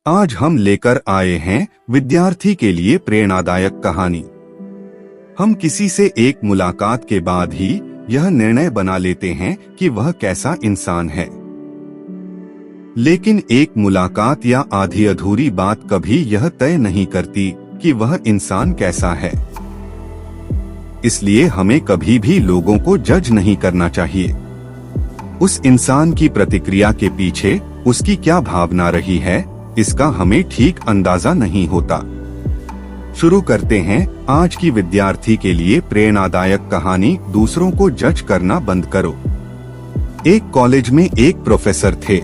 आज हम लेकर आए हैं विद्यार्थी के लिए प्रेरणादायक कहानी। हम किसी से एक मुलाकात के बाद ही यह निर्णय बना लेते हैं कि वह कैसा इंसान है, लेकिन एक मुलाकात या आधी अधूरी बात कभी यह तय नहीं करती कि वह इंसान कैसा है। इसलिए हमें कभी भी लोगों को जज नहीं करना चाहिए। उस इंसान की प्रतिक्रिया के पीछे उसकी क्या भावना रही है, इसका हमें ठीक अंदाजा नहीं होता। शुरू करते हैं आज की विद्यार्थी के लिए प्रेरणादायक कहानी। दूसरों को जज करना बंद करो। एक कॉलेज में एक प्रोफेसर थे।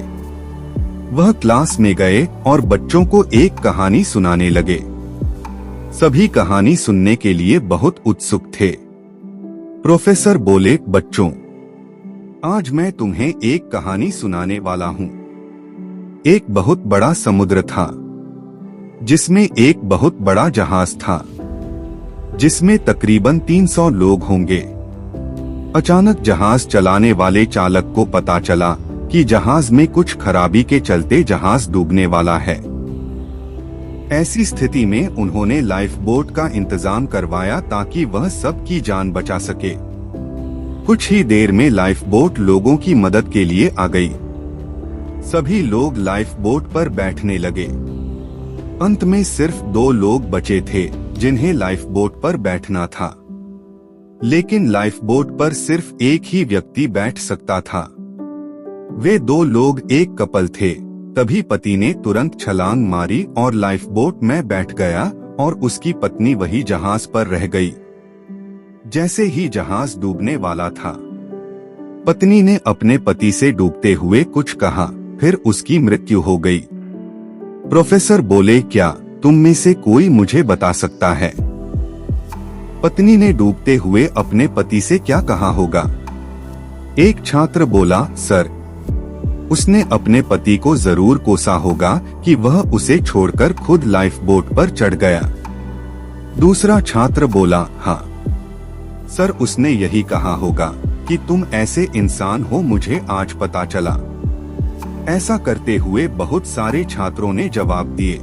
वह क्लास में गए और बच्चों को एक कहानी सुनाने लगे। सभी कहानी सुनने के लिए बहुत उत्सुक थे। प्रोफेसर बोले, बच्चों, आज मैं तुम्हें एक कहानी सुनाने वाला हूँ। एक बहुत बड़ा समुद्र था, जिसमें एक बहुत बड़ा जहाज था, जिसमें तकरीबन 300 लोग होंगे। अचानक जहाज चलाने वाले चालक को पता चला कि जहाज में कुछ खराबी के चलते जहाज डूबने वाला है। ऐसी स्थिति में उन्होंने लाइफ बोट का इंतजाम करवाया ताकि वह सबकी जान बचा सके। कुछ ही देर में लाइफ बोट लोगों की मदद के लिए आ गई। सभी लोग लाइफ बोट पर बैठने लगे। अंत में सिर्फ 2 लोग बचे थे जिन्हें लाइफ बोट पर बैठना था, लेकिन लाइफ बोट पर सिर्फ एक ही व्यक्ति बैठ सकता था। वे 2 लोग एक कपल थे। तभी पति ने तुरंत छलांग मारी और लाइफ बोट में बैठ गया और उसकी पत्नी वही जहाज पर रह गई। जैसे ही जहाज डूबने वाला था, पत्नी ने अपने पति से डूबते हुए कुछ कहा, फिर उसकी मृत्यु हो गई। प्रोफेसर बोले, क्या तुम में से कोई मुझे बता सकता है, पत्नी ने डूबते हुए अपने पति से क्या कहा होगा? एक छात्र बोला, सर, उसने अपने पति को जरूर कोसा होगा कि वह उसे छोड़कर खुद लाइफ बोट पर चढ़ गया। दूसरा छात्र बोला, हाँ सर, उसने यही कहा होगा कि तुम ऐसे इंसान हो, मुझे आज पता चला। ऐसा करते हुए बहुत सारे छात्रों ने जवाब दिए।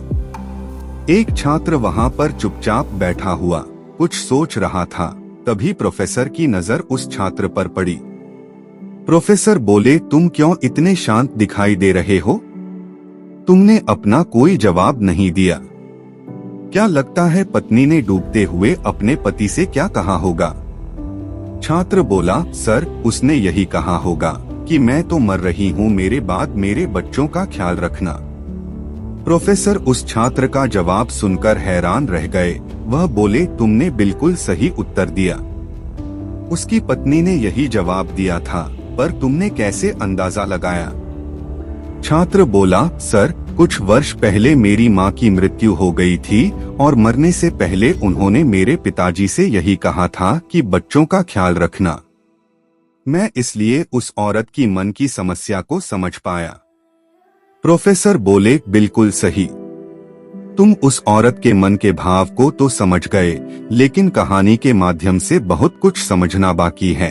एक छात्र वहां पर चुपचाप बैठा हुआ कुछ सोच रहा था। तभी प्रोफेसर की नजर उस छात्र पर पड़ी। प्रोफेसर बोले, तुम क्यों इतने शांत दिखाई दे रहे हो? तुमने अपना कोई जवाब नहीं दिया। क्या लगता है पत्नी ने डूबते हुए अपने पति से क्या कहा होगा? छात्र बोला, सर, उसने यही कहा होगा कि मैं तो मर रही हूँ, मेरे बाद मेरे बच्चों का ख्याल रखना। प्रोफेसर उस छात्र का जवाब सुनकर हैरान रह गए। वह बोले, तुमने बिल्कुल सही उत्तर दिया। उसकी पत्नी ने यही जवाब दिया था, पर तुमने कैसे अंदाजा लगाया? छात्र बोला, सर, कुछ वर्ष पहले मेरी माँ की मृत्यु हो गई थी और मरने से पहले उन्होंने मेरे पिताजी से यही कहा था कि बच्चों का ख्याल रखना। मैं इसलिए उस औरत की मन की समस्या को समझ पाया। प्रोफेसर बोले, बिल्कुल सही। तुम उस औरत के मन के भाव को तो समझ गए, लेकिन कहानी के माध्यम से बहुत कुछ समझना बाकी है।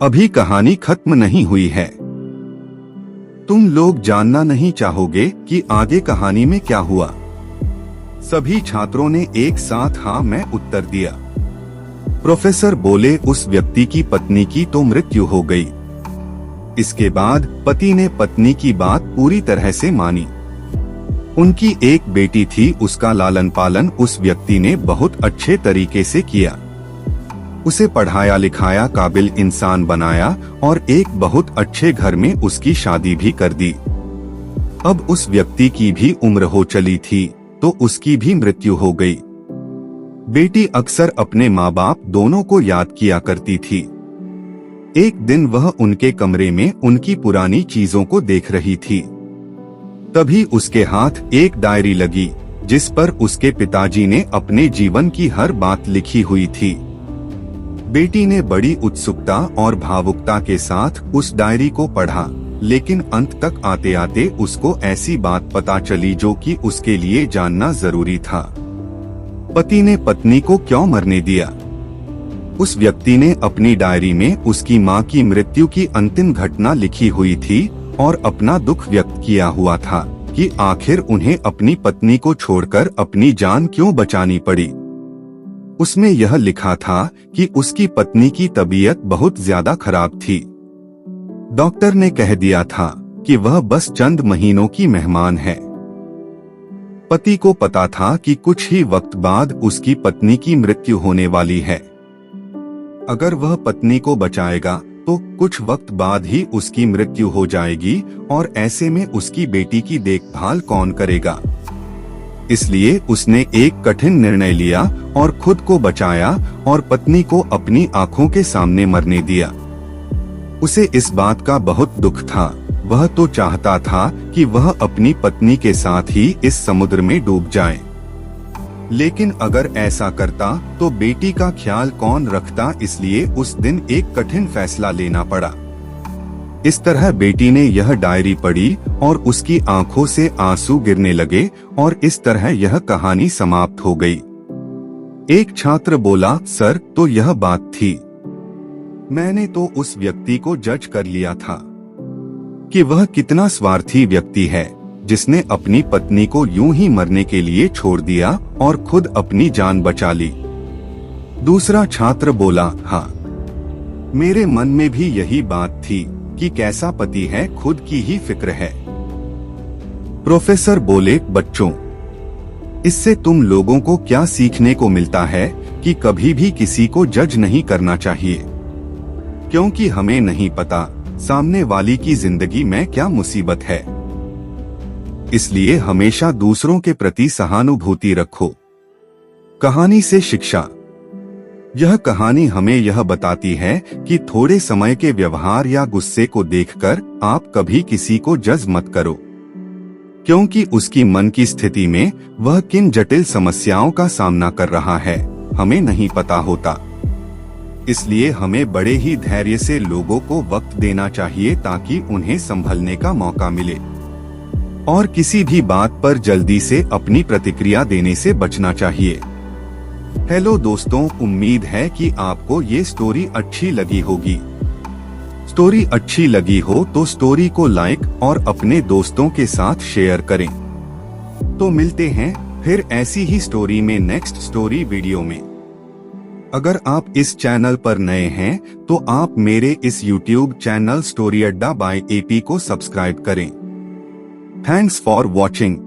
अभी कहानी खत्म नहीं हुई है। तुम लोग जानना नहीं चाहोगे कि आगे कहानी में क्या हुआ? सभी छात्रों ने एक साथ हाँ में उत्तर दिया। प्रोफेसर बोले, उस व्यक्ति की पत्नी की तो मृत्यु हो गई। इसके बाद पति ने पत्नी की बात पूरी तरह से मानी। उनकी एक बेटी थी, उसका लालन पालन उस व्यक्ति ने बहुत अच्छे तरीके से किया। उसे पढ़ाया लिखाया, काबिल इंसान बनाया और एक बहुत अच्छे घर में उसकी शादी भी कर दी। अब उस व्यक्ति की भी उम्र हो चली थी तो उसकी भी मृत्यु हो गई। बेटी अक्सर अपने माँ बाप दोनों को याद किया करती थी। एक दिन वह उनके कमरे में उनकी पुरानी चीजों को देख रही थी। तभी उसके हाथ एक डायरी लगी जिस पर उसके पिताजी ने अपने जीवन की हर बात लिखी हुई थी। बेटी ने बड़ी उत्सुकता और भावुकता के साथ उस डायरी को पढ़ा, लेकिन अंत तक आते आते उसको ऐसी बात पता चली जो कि उसके लिए जानना जरूरी था। पति ने पत्नी को क्यों मरने दिया? उस व्यक्ति ने अपनी डायरी में उसकी माँ की मृत्यु की अंतिम घटना लिखी हुई थी और अपना दुख व्यक्त किया हुआ था कि आखिर उन्हें अपनी पत्नी को छोड़कर अपनी जान क्यों बचानी पड़ी। उसमें यह लिखा था कि उसकी पत्नी की तबीयत बहुत ज्यादा खराब थी। डॉक्टर ने कह दिया था कि वह बस चंद महीनों की मेहमान है। पति को पता था कि कुछ ही वक्त बाद उसकी पत्नी की मृत्यु होने वाली है। अगर वह पत्नी को बचाएगा तो कुछ वक्त बाद ही उसकी मृत्यु हो जाएगी और ऐसे में उसकी बेटी की देखभाल कौन करेगा। इसलिए उसने एक कठिन निर्णय लिया और खुद को बचाया और पत्नी को अपनी आंखों के सामने मरने दिया। उसे इस बात का बहुत दुख था। वह तो चाहता था कि वह अपनी पत्नी के साथ ही इस समुद्र में डूब जाए, लेकिन अगर ऐसा करता तो बेटी का ख्याल कौन रखता। इसलिए उस दिन एक कठिन फैसला लेना पड़ा। इस तरह बेटी ने यह डायरी पढ़ी और उसकी आंखों से आंसू गिरने लगे और इस तरह यह कहानी समाप्त हो गई। एक छात्र बोला, सर, तो यह बात थी। मैंने तो उस व्यक्ति को जज कर लिया था कि वह कितना स्वार्थी व्यक्ति है, जिसने अपनी पत्नी को यूं ही मरने के लिए छोड़ दिया और खुद अपनी जान बचा ली। दूसरा छात्र बोला, हाँ, मेरे मन में भी यही बात थी कि कैसा पति है, खुद की ही फिक्र है। प्रोफेसर बोले, बच्चों, इससे तुम लोगों को क्या सीखने को मिलता है कि कभी भी किसी को जज नहीं करना चाहिए, क्योंकि हमें नहीं पता सामने वाली की जिंदगी में क्या मुसीबत है। इसलिए हमेशा दूसरों के प्रति सहानुभूति रखो। कहानी से शिक्षा। यह कहानी हमें यह बताती है कि थोड़े समय के व्यवहार या गुस्से को देखकर आप कभी किसी को जज मत करो, क्योंकि उसकी मन की स्थिति में वह किन जटिल समस्याओं का सामना कर रहा है हमें नहीं पता होता। इसलिए हमें बड़े ही धैर्य से लोगों को वक्त देना चाहिए ताकि उन्हें संभलने का मौका मिले, और किसी भी बात पर जल्दी से अपनी प्रतिक्रिया देने से बचना चाहिए। हेलो दोस्तों, उम्मीद है कि आपको ये स्टोरी अच्छी लगी होगी। स्टोरी अच्छी लगी हो तो स्टोरी को लाइक और अपने दोस्तों के साथ शेयर करें। तो मिलते हैं फिर ऐसी ही स्टोरी में नेक्स्ट स्टोरी वीडियो में। अगर आप इस चैनल पर नए हैं तो आप मेरे इस YouTube चैनल स्टोरी अड्डा बाय AP को सब्सक्राइब करें। Thanks for watching.